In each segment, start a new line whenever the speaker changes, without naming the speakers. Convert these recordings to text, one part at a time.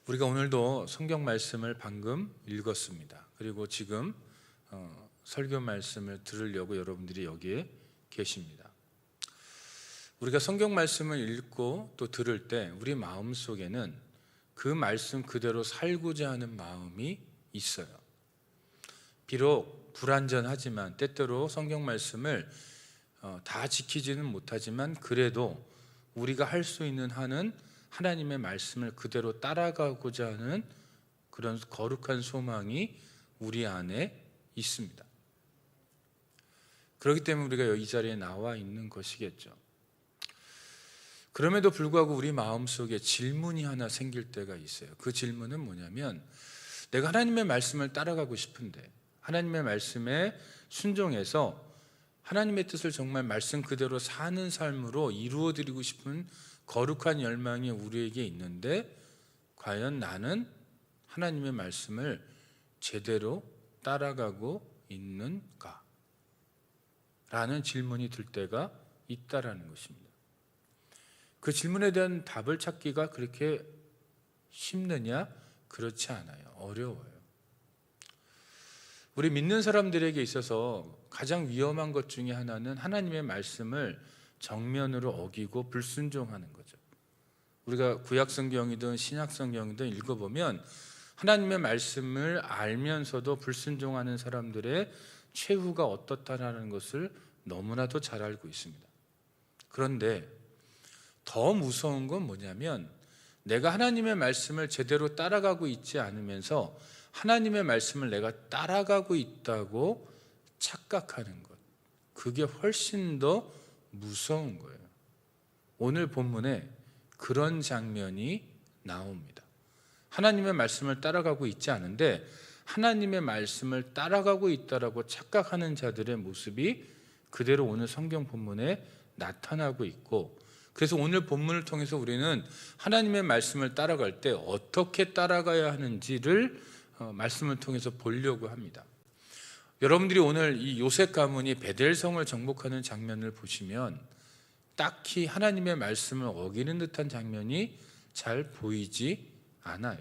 우리가 오늘도 성경 말씀을 방금 읽었습니다. 그리고 지금 설교 말씀을 들으려고 여러분들이 여기에 계십니다. 우리가 성경 말씀을 읽고 또 들을 때 우리 마음속에는 그 말씀 그대로 살고자 하는 마음이 있어요. 비록 불완전하지만 때때로 성경 말씀을 다 지키지는 못하지만 그래도 우리가 할 수 있는 한은 하나님의 말씀을 그대로 따라가고자 하는 그런 거룩한 소망이 우리 안에 있습니다. 그렇기 때문에 우리가 이 자리에 나와 있는 것이겠죠. 그럼에도 불구하고 우리 마음속에 질문이 하나 생길 때가 있어요. 그 질문은 뭐냐면, 내가 하나님의 말씀을 따라가고 싶은데 하나님의 말씀에 순종해서 하나님의 뜻을 정말 말씀 그대로 사는 삶으로 이루어드리고 싶은 거룩한 열망이 우리에게 있는데 과연 나는 하나님의 말씀을 제대로 따라가고 있는가? 라는 질문이 들 때가 있다라는 것입니다. 그 질문에 대한 답을 찾기가 그렇게 쉽느냐? 그렇지 않아요. 어려워요. 우리 믿는 사람들에게 있어서 가장 위험한 것 중에 하나는 하나님의 말씀을 정면으로 어기고 불순종하는 거죠. 우리가 구약성경이든 신약성경이든 읽어보면 하나님의 말씀을 알면서도 불순종하는 사람들의 최후가 어떻다라는 것을 너무나도 잘 알고 있습니다. 그런데 더 무서운 건 뭐냐면, 내가 하나님의 말씀을 제대로 따라가고 있지 않으면서 하나님의 말씀을 내가 따라가고 있다고 착각하는 것, 그게 훨씬 더 무서운 거예요. 오늘 본문에 그런 장면이 나옵니다. 하나님의 말씀을 따라가고 있지 않은데 하나님의 말씀을 따라가고 있다라고 착각하는 자들의 모습이 그대로 오늘 성경 본문에 나타나고 있고, 그래서 오늘 본문을 통해서 우리는 하나님의 말씀을 따라갈 때 어떻게 따라가야 하는지를 말씀을 통해서 보려고 합니다. 여러분들이 오늘 이 요셉 가문이 베델성을 정복하는 장면을 보시면 딱히 하나님의 말씀을 어기는 듯한 장면이 잘 보이지 않아요.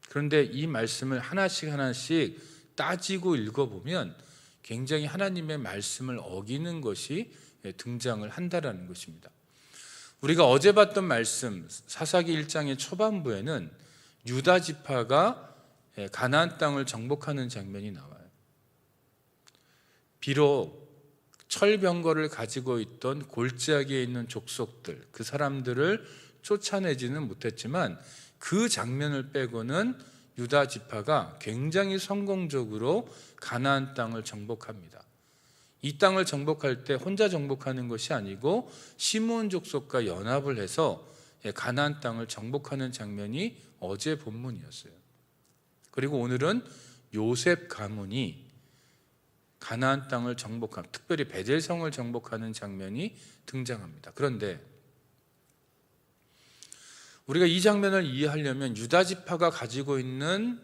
그런데 이 말씀을 하나씩 따지고 읽어보면 굉장히 하나님의 말씀을 어기는 것이 등장을 한다라는 것입니다. 우리가 어제 봤던 말씀 사사기 1장의 초반부에는 유다 지파가 가나안 땅을 정복하는 장면이 나와요. 비록 철병거를 가지고 있던 골짜기에 있는 족속들, 그 사람들을 쫓아내지는 못했지만 그 장면을 빼고는 유다 지파가 굉장히 성공적으로 가나안 땅을 정복합니다. 이 땅을 정복할 때 혼자 정복하는 것이 아니고 시므온 족속과 연합을 해서 가나안 땅을 정복하는 장면이 어제 본문이었어요. 그리고 오늘은 요셉 가문이 가나안 땅을 정복한, 특별히 베델성을 정복하는 장면이 등장합니다. 그런데 우리가 이 장면을 이해하려면 유다 지파가 가지고 있는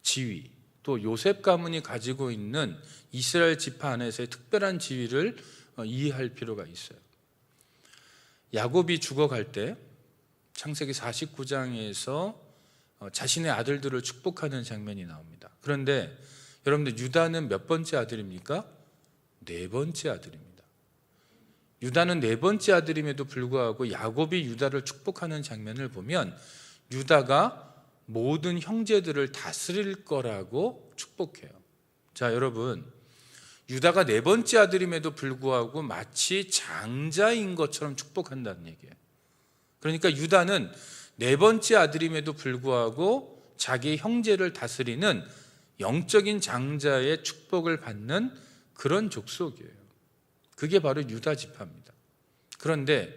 지위, 또 요셉 가문이 가지고 있는 이스라엘 지파 안에서의 특별한 지위를 이해할 필요가 있어요. 야곱이 죽어갈 때 창세기 49장에서 자신의 아들들을 축복하는 장면이 나옵니다. 그런데 여러분들, 유다는 몇 번째 아들입니까? 네 번째 아들입니다. 유다는 네 번째 아들임에도 불구하고 야곱이 유다를 축복하는 장면을 보면 유다가 모든 형제들을 다스릴 거라고 축복해요. 자, 여러분, 유다가 네 번째 아들임에도 불구하고 마치 장자인 것처럼 축복한다는 얘기예요. 그러니까 유다는 네 번째 아들임에도 불구하고 자기 형제를 다스리는 영적인 장자의 축복을 받는 그런 족속이에요. 그게 바로 유다 지파입니다. 그런데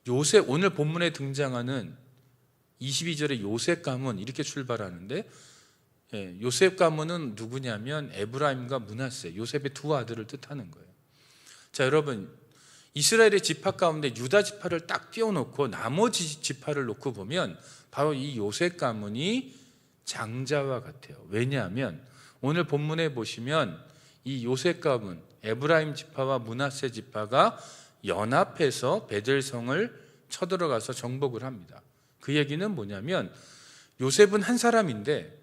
요셉, 오늘 본문에 등장하는 22절에 요셉 가문 이렇게 출발하는데, 요셉 가문은 누구냐면 에브라임과 므낫세, 요셉의 두 아들을 뜻하는 거예요. 자, 여러분, 이스라엘의 지파 가운데 유다 지파를 딱 띄워놓고 나머지 지파를 놓고 보면 바로 이 요셉 가문이 장자와 같아요. 왜냐하면 오늘 본문에 보시면 이 요셉 가문, 에브라임 지파와 므낫세 지파가 연합해서 베델성을 쳐들어가서 정복을 합니다. 그 얘기는 뭐냐면 요셉은 한 사람인데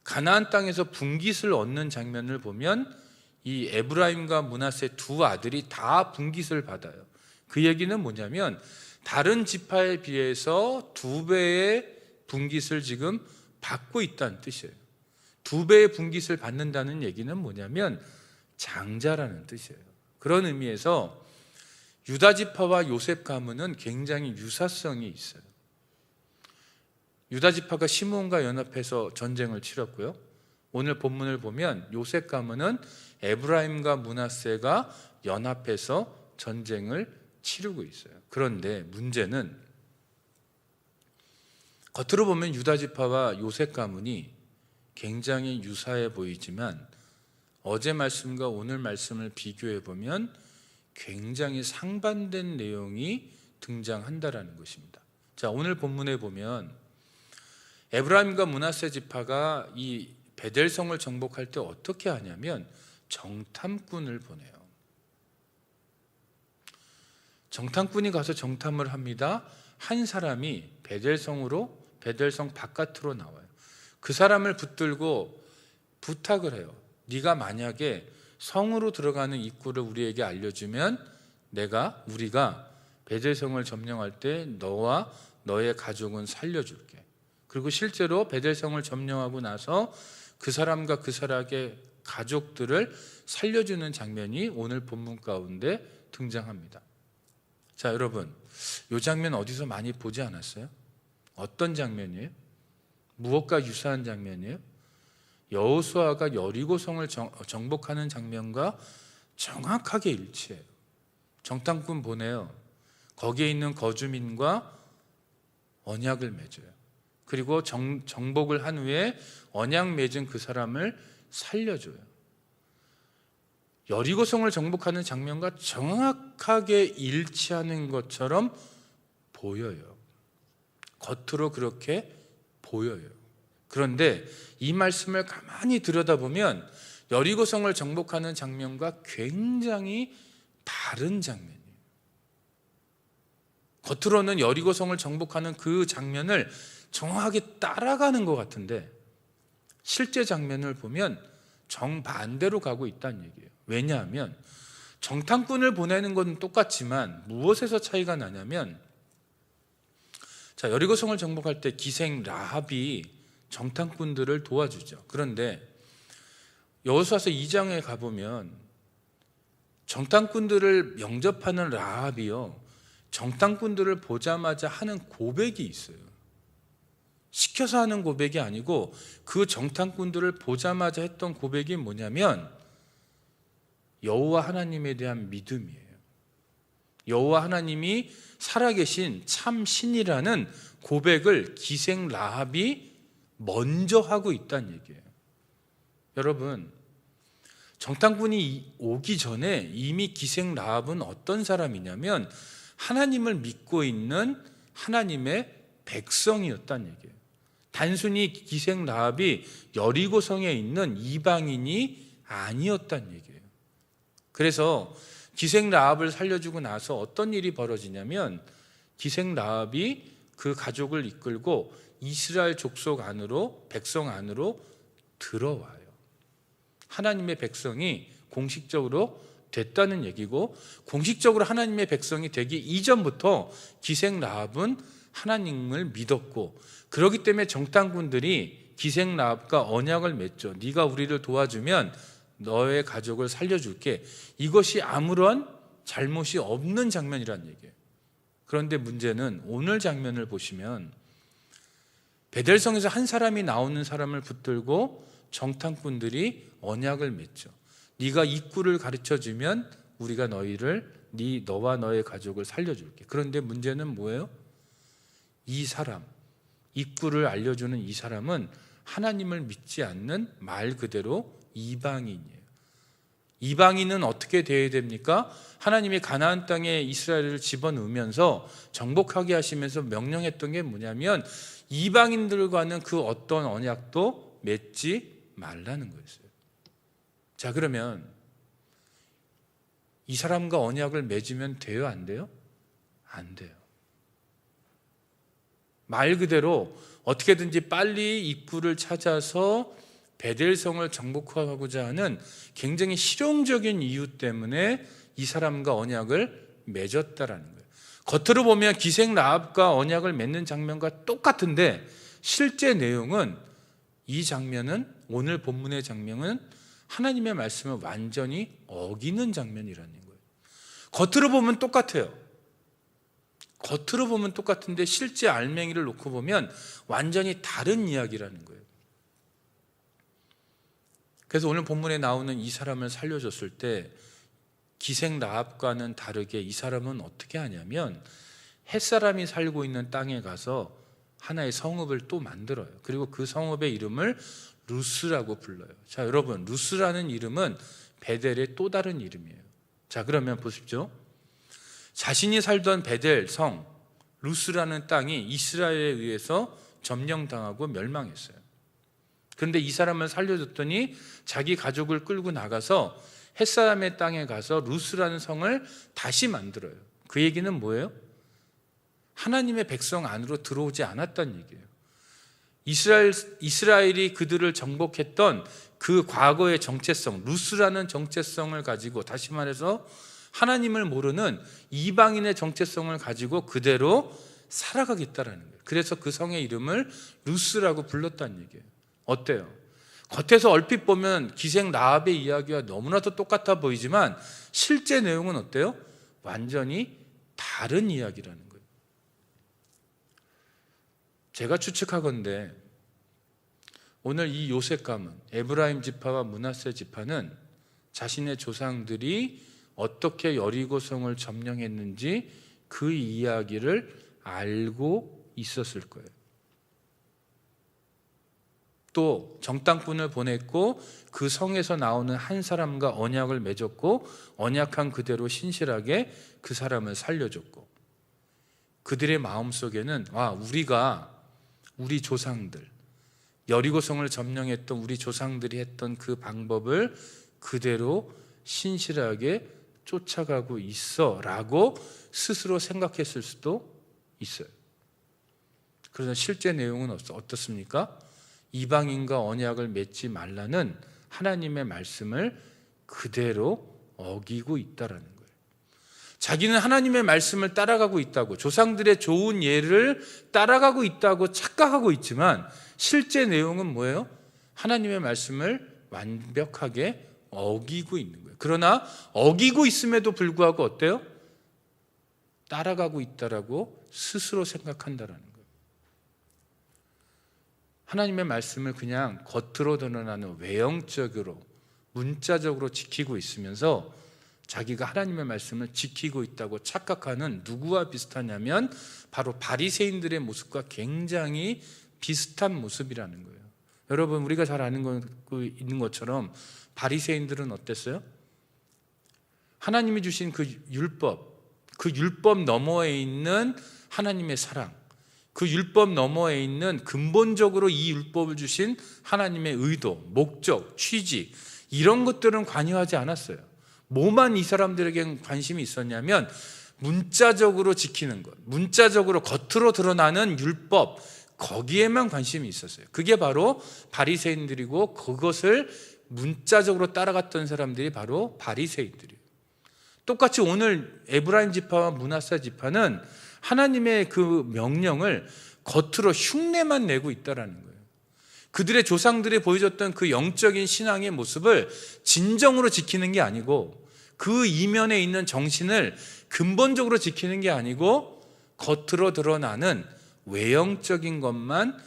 가나안 땅에서 분깃을 얻는 장면을 보면 이 에브라임과 므낫세 두 아들이 다 분깃을 받아요. 그 얘기는 뭐냐면 다른 지파에 비해서 2배의 분깃을 지금 받고 있다는 뜻이에요. 2배의 분깃을 받는다는 얘기는 뭐냐면 장자라는 뜻이에요. 그런 의미에서 유다 지파와 요셉 가문은 굉장히 유사성이 있어요. 유다 지파가 시므온과 연합해서 전쟁을 치렀고요. 오늘 본문을 보면 요셉 가문은 에브라임과 므낫세가 연합해서 전쟁을 치르고 있어요. 그런데 문제는 겉으로 보면 유다 지파와 요셉 가문이 굉장히 유사해 보이지만 어제 말씀과 오늘 말씀을 비교해 보면 굉장히 상반된 내용이 등장한다라는 것입니다. 자, 오늘 본문에 보면 에브라임과 므낫세 지파가 이 베델성을 정복할 때 어떻게 하냐면 정탐꾼을 보내요. 정탐꾼이 가서 정탐을 합니다. 한 사람이 베델성 바깥으로 나와요. 그 사람을 붙들고 부탁을 해요. 네가 만약에 성으로 들어가는 입구를 우리에게 알려주면 우리가 베델성을 점령할 때 너와 너의 가족은 살려줄게. 그리고 실제로 베델성을 점령하고 나서 그 사람과 그 사람의 가족들을 살려주는 장면이 오늘 본문 가운데 등장합니다. 자, 여러분, 이 장면 어디서 많이 보지 않았어요? 어떤 장면이에요? 무엇과 유사한 장면이에요? 여호수아가 여리고성을 정복하는 장면과 정확하게 일치해요. 정탐꾼 보내요. 거기에 있는 거주민과 언약을 맺어요. 그리고 정복을 한 후에 언약 맺은 그 사람을 살려줘요. 여리고성을 정복하는 장면과 정확하게 일치하는 것처럼 보여요. 겉으로 그렇게 보여요. 그런데 이 말씀을 가만히 들여다보면 여리고성을 정복하는 장면과 굉장히 다른 장면이에요. 겉으로는 여리고성을 정복하는 그 장면을 정확하게 따라가는 것 같은데 실제 장면을 보면 정반대로 가고 있다는 얘기예요. 왜냐하면 정탐꾼을 보내는 건 똑같지만 무엇에서 차이가 나냐면, 자, 여리고성을 정복할 때 기생 라합이 정탐꾼들을 도와주죠. 그런데 여호수아서 2장에 가보면 정탐꾼들을 영접하는 라합이요, 정탐꾼들을 보자마자 하는 고백이 있어요. 시켜서 하는 고백이 아니고 그 정탐꾼들을 보자마자 했던 고백이 뭐냐면 여호와 하나님에 대한 믿음이에요. 여호와 하나님이 살아계신 참 신이라는 고백을 기생 라합이 먼저 하고 있다는 얘기예요. 여러분, 정탐꾼이 오기 전에 이미 기생 라합은 어떤 사람이냐면 하나님을 믿고 있는 하나님의 백성이었다는 얘기예요. 단순히 기생 라합이 여리고성에 있는 이방인이 아니었다는 얘기예요. 그래서 기생 라합을 살려주고 나서 어떤 일이 벌어지냐면 기생 라합이 그 가족을 이끌고 이스라엘 족속 안으로, 백성 안으로 들어와요. 하나님의 백성이 공식적으로 됐다는 얘기고, 공식적으로 하나님의 백성이 되기 이전부터 기생 라합은 하나님을 믿었고, 그렇기 때문에 정탐꾼들이 기생 라합과 언약을 맺죠. 네가 우리를 도와주면 너의 가족을 살려줄게. 이것이 아무런 잘못이 없는 장면이란 얘기예요. 그런데 문제는 오늘 장면을 보시면 베델성에서 한 사람이 나오는 사람을 붙들고 정탐꾼들이 언약을 맺죠. 네가 입구를 가르쳐주면 우리가 너와 너의 가족을 살려줄게. 그런데 문제는 뭐예요? 이 사람, 입구를 알려주는 이 사람은 하나님을 믿지 않는 말 그대로 이방인이에요. 이방인은 어떻게 되어야 됩니까? 하나님이 가나안 땅에 이스라엘을 집어넣으면서 정복하게 하시면서 명령했던 게 뭐냐면 이방인들과는 그 어떤 언약도 맺지 말라는 거였어요. 자, 그러면 이 사람과 언약을 맺으면 돼요, 안 돼요? 안 돼요. 말 그대로 어떻게든지 빨리 입구를 찾아서 베델성을 정복하고자 하는 굉장히 실용적인 이유 때문에 이 사람과 언약을 맺었다라는 거예요. 겉으로 보면 기생 라합과 언약을 맺는 장면과 똑같은데 실제 내용은 이 장면은, 오늘 본문의 장면은 하나님의 말씀을 완전히 어기는 장면이라는 거예요. 겉으로 보면 똑같아요. 겉으로 보면 똑같은데 실제 알맹이를 놓고 보면 완전히 다른 이야기라는 거예요. 그래서 오늘 본문에 나오는 이 사람을 살려줬을 때 기생 라합과는 다르게 이 사람은 어떻게 하냐면 햇사람이 살고 있는 땅에 가서 하나의 성읍을 또 만들어요. 그리고 그 성읍의 이름을 루스라고 불러요. 자, 여러분, 루스라는 이름은 베델의 또 다른 이름이에요. 자, 그러면 보십시오. 자신이 살던 베델 성 루스라는 땅이 이스라엘에 의해서 점령당하고 멸망했어요. 그런데 이 사람을 살려줬더니 자기 가족을 끌고 나가서 햇사람의 땅에 가서 루스라는 성을 다시 만들어요. 그 얘기는 뭐예요? 하나님의 백성 안으로 들어오지 않았다는 얘기예요. 이스라엘이 그들을 정복했던 그 과거의 정체성, 루스라는 정체성을 가지고, 다시 말해서 하나님을 모르는 이방인의 정체성을 가지고 그대로 살아가겠다라는 거예요. 그래서 그 성의 이름을 루스라고 불렀다는 얘기예요. 어때요? 겉에서 얼핏 보면 기생 라합의 이야기와 너무나도 똑같아 보이지만 실제 내용은 어때요? 완전히 다른 이야기라는 거예요. 제가 추측하건대 오늘 이 요셉 가문, 에브라임 지파와 므낫세 지파는 자신의 조상들이 어떻게 여리고성을 점령했는지 그 이야기를 알고 있었을 거예요. 또 정탐꾼을 보냈고 그 성에서 나오는 한 사람과 언약을 맺었고 언약한 그대로 신실하게 그 사람을 살려줬고, 그들의 마음속에는 우리 조상들, 여리고성을 점령했던 우리 조상들이 했던 그 방법을 그대로 신실하게 쫓아가고 있어 라고 스스로 생각했을 수도 있어요. 그러나 실제 내용은 어떻습니까? 이방인과 언약을 맺지 말라는 하나님의 말씀을 그대로 어기고 있다라는 거예요. 자기는 하나님의 말씀을 따라가고 있다고, 조상들의 좋은 예를 따라가고 있다고 착각하고 있지만 실제 내용은 뭐예요? 하나님의 말씀을 완벽하게 어기고 있는 거예요. 그러나 어기고 있음에도 불구하고 어때요? 따라가고 있다라고 스스로 생각한다라는 거예요. 하나님의 말씀을 그냥 겉으로 드러나는 외형적으로, 문자적으로 지키고 있으면서 자기가 하나님의 말씀을 지키고 있다고 착각하는 누구와 비슷하냐면 바로 바리새인들의 모습과 굉장히 비슷한 모습이라는 거예요. 여러분, 우리가 잘 아는 있는 것처럼 바리새인들은 어땠어요? 하나님이 주신 그 율법 너머에 있는 하나님의 사랑, 그 율법 너머에 있는 근본적으로 이 율법을 주신 하나님의 의도, 목적, 취지, 이런 것들은 관여하지 않았어요. 뭐만 이 사람들에겐 관심이 있었냐면 문자적으로 지키는 것, 문자적으로 겉으로 드러나는 율법, 거기에만 관심이 있었어요. 그게 바로 바리새인들이고 그것을 문자적으로 따라갔던 사람들이 바로 바리새인들이에요. 똑같이 오늘 에브라임 지파와 므낫세 지파는 하나님의 그 명령을 겉으로 흉내만 내고 있다라는 거예요. 그들의 조상들이 보여줬던 그 영적인 신앙의 모습을 진정으로 지키는 게 아니고, 그 이면에 있는 정신을 근본적으로 지키는 게 아니고 겉으로 드러나는 외형적인 것만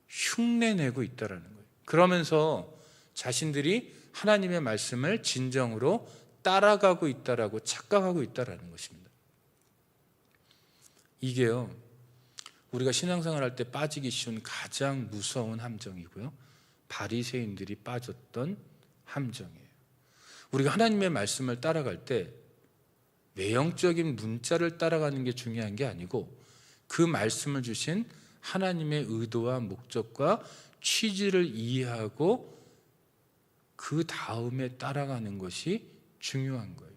흉내내고 있다라는 거예요. 그러면서 자신들이 하나님의 말씀을 진정으로 따라가고 있다라고 착각하고 있다라는 것입니다. 이게요, 우리가 신앙생활 할 때 빠지기 쉬운 가장 무서운 함정이고요, 바리새인들이 빠졌던 함정이에요. 우리가 하나님의 말씀을 따라갈 때 외형적인 문자를 따라가는 게 중요한 게 아니고 그 말씀을 주신 하나님의 의도와 목적과 취지를 이해하고 그 다음에 따라가는 것이 중요한 거예요.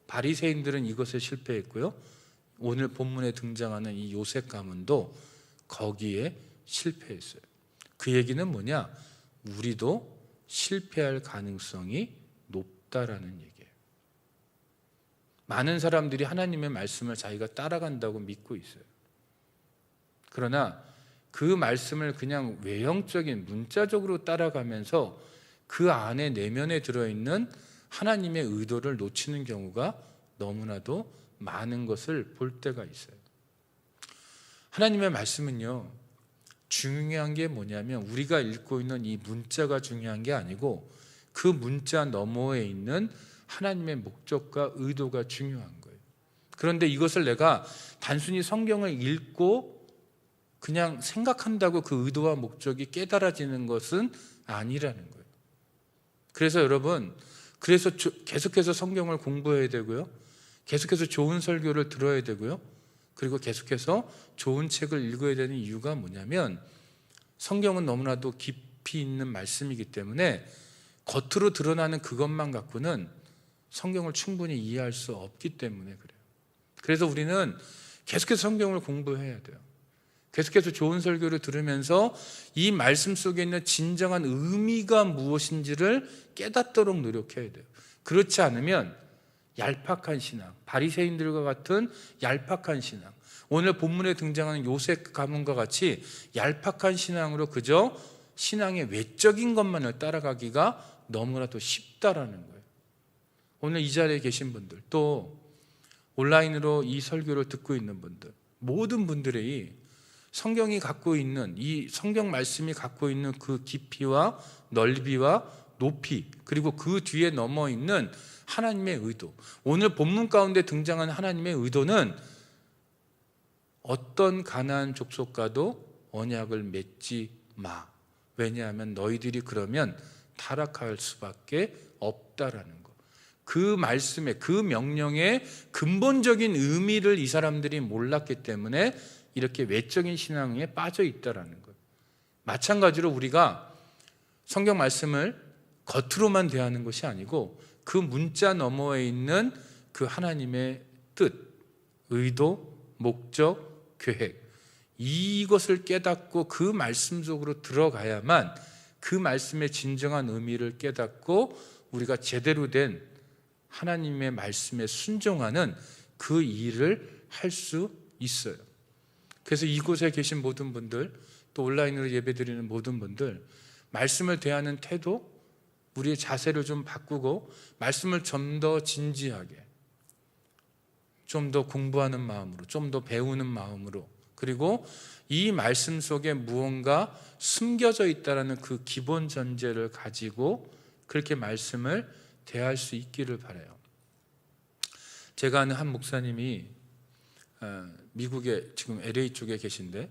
바리새인들은 이것에 실패했고요, 오늘 본문에 등장하는 이 요셉 가문도 거기에 실패했어요. 그 얘기는 뭐냐? 우리도 실패할 가능성이 높다라는 얘기예요. 많은 사람들이 하나님의 말씀을 자기가 따라간다고 믿고 있어요. 그러나 그 말씀을 그냥 외형적인 문자적으로 따라가면서 그 안에 내면에 들어있는 하나님의 의도를 놓치는 경우가 너무나도 많은 것을 볼 때가 있어요. 하나님의 말씀은요, 중요한 게 뭐냐면 우리가 읽고 있는 이 문자가 중요한 게 아니고 그 문자 너머에 있는 하나님의 목적과 의도가 중요한 거예요. 그런데 이것을 내가 단순히 성경을 읽고 그냥 생각한다고 그 의도와 목적이 깨달아지는 것은 아니라는 거예요. 그래서 여러분, 계속해서 성경을 공부해야 되고요, 계속해서 좋은 설교를 들어야 되고요, 그리고 계속해서 좋은 책을 읽어야 되는 이유가 뭐냐면 성경은 너무나도 깊이 있는 말씀이기 때문에 겉으로 드러나는 그것만 갖고는 성경을 충분히 이해할 수 없기 때문에 그래요. 그래서 우리는 계속해서 성경을 공부해야 돼요. 계속해서 좋은 설교를 들으면서 이 말씀 속에 있는 진정한 의미가 무엇인지를 깨닫도록 노력해야 돼요. 그렇지 않으면 얄팍한 신앙, 바리새인들과 같은 얄팍한 신앙, 오늘 본문에 등장하는 요셉 가문과 같이 얄팍한 신앙으로 그저 신앙의 외적인 것만을 따라가기가 너무나도 쉽다라는 거예요. 오늘 이 자리에 계신 분들, 또 온라인으로 이 설교를 듣고 있는 분들, 모든 분들이 성경이 갖고 있는, 이 성경 말씀이 갖고 있는 그 깊이와 넓이와 높이, 그리고 그 뒤에 넘어 있는 하나님의 의도, 오늘 본문 가운데 등장한 하나님의 의도는 어떤 가나안 족속과도 언약을 맺지 마. 왜냐하면 너희들이 그러면 타락할 수밖에 없다라는 거. 그 말씀의, 그 명령의 근본적인 의미를 이 사람들이 몰랐기 때문에 이렇게 외적인 신앙에 빠져 있다라는 것. 마찬가지로 우리가 성경 말씀을 겉으로만 대하는 것이 아니고 그 문자 너머에 있는 그 하나님의 뜻, 의도, 목적, 계획, 이것을 깨닫고 그 말씀 속으로 들어가야만 그 말씀의 진정한 의미를 깨닫고 우리가 제대로 된 하나님의 말씀에 순종하는 그 일을 할 수 있어요. 그래서 이곳에 계신 모든 분들, 또 온라인으로 예배드리는 모든 분들, 말씀을 대하는 태도, 우리의 자세를 좀 바꾸고 말씀을 좀 더 진지하게, 좀 더 공부하는 마음으로, 좀 더 배우는 마음으로, 그리고 이 말씀 속에 무언가 숨겨져 있다는 그 기본 전제를 가지고 그렇게 말씀을 대할 수 있기를 바라요. 제가 아는 한 목사님이 미국의 지금 LA 쪽에 계신데,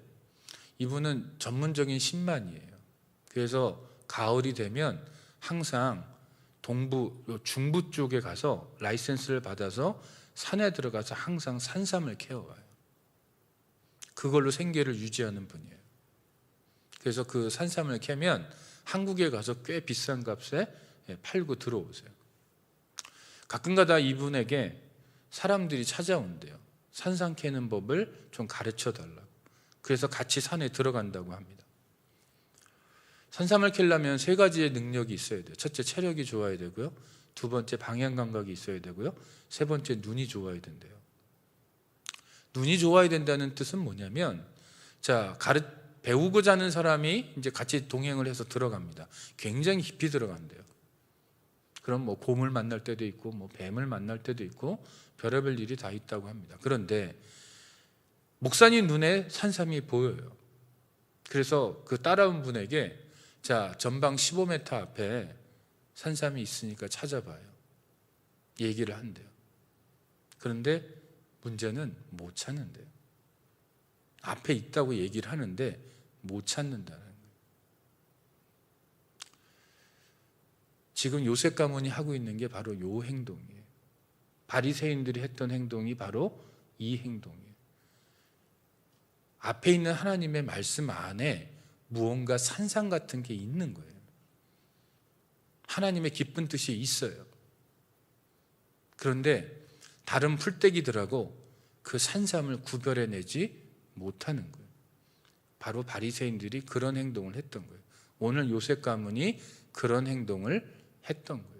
이분은 전문적인 신만이에요. 그래서 가을이 되면 항상 중부 쪽에 가서 라이센스를 받아서 산에 들어가서 항상 산삼을 캐어와요. 그걸로 생계를 유지하는 분이에요. 그래서 그 산삼을 캐면 한국에 가서 꽤 비싼 값에 팔고 들어오세요. 가끔가다 이분에게 사람들이 찾아온대요. 산삼 캐는 법을 좀 가르쳐 달라고. 그래서 같이 산에 들어간다고 합니다. 산삼을 캐려면 3가지의 능력이 있어야 돼요. 첫째, 체력이 좋아야 되고요, 2번째, 방향 감각이 있어야 되고요, 3번째, 눈이 좋아야 된대요. 눈이 좋아야 된다는 뜻은 뭐냐면, 배우고자 하는 사람이 이제 같이 동행을 해서 들어갑니다. 굉장히 깊이 들어간대요. 그럼 뭐 곰을 만날 때도 있고, 뭐 뱀을 만날 때도 있고, 별의별 일이 다 있다고 합니다. 그런데 목사님 눈에 산삼이 보여요. 그래서 그 따라온 분에게, 전방 15m 앞에 산삼이 있으니까 찾아봐요, 얘기를 한대요. 그런데 문제는 못 찾는데요. 앞에 있다고 얘기를 하는데 못 찾는다는 거예요. 지금 요셉 가문이 하고 있는 게 바로 이 행동이에요. 바리새인들이 했던 행동이 바로 이 행동이에요. 앞에 있는 하나님의 말씀 안에 무언가 산삼 같은 게 있는 거예요. 하나님의 기쁜 뜻이 있어요. 그런데 다른 풀떼기들하고 그 산삼을 구별해내지 못하는 거예요. 바로 바리새인들이 그런 행동을 했던 거예요. 오늘 요셉 가문이 그런 행동을 했던 거예요.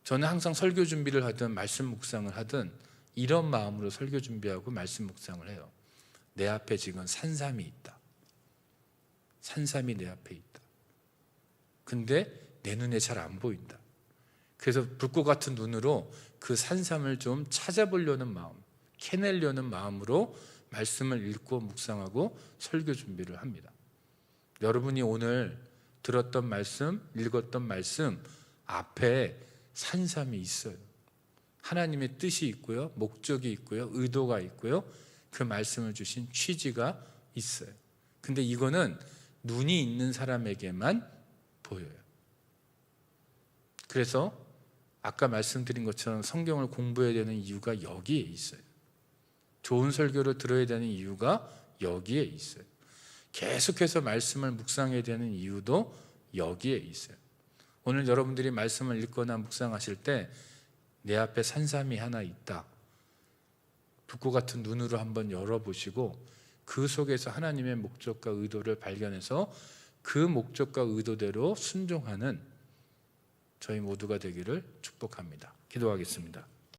저는 항상 설교 준비를 하든 말씀 묵상을 하든 이런 마음으로 설교 준비하고 말씀 묵상을 해요. 내 앞에 지금 산삼이 있다. 산삼이 내 앞에 있다. 근데 내 눈에 잘 안 보인다. 그래서 불꽃 같은 눈으로 그 산삼을 좀 찾아보려는 마음, 캐내려는 마음으로 말씀을 읽고 묵상하고 설교 준비를 합니다. 여러분이 오늘 들었던 말씀, 읽었던 말씀 앞에 산삼이 있어요. 하나님의 뜻이 있고요, 목적이 있고요, 의도가 있고요, 그 말씀을 주신 취지가 있어요. 근데 이거는 눈이 있는 사람에게만 보여요. 그래서 아까 말씀드린 것처럼 성경을 공부해야 되는 이유가 여기에 있어요. 좋은 설교를 들어야 되는 이유가 여기에 있어요. 계속해서 말씀을 묵상해야 되는 이유도 여기에 있어요. 오늘 여러분들이 말씀을 읽거나 묵상하실 때 내 앞에 산삼이 하나 있다. 불꽃 같은 눈으로 한번 열어보시고 그 속에서 하나님의 목적과 의도를 발견해서 그 목적과 의도대로 순종하는 저희 모두가 되기를 축복합니다. 기도하겠습니다.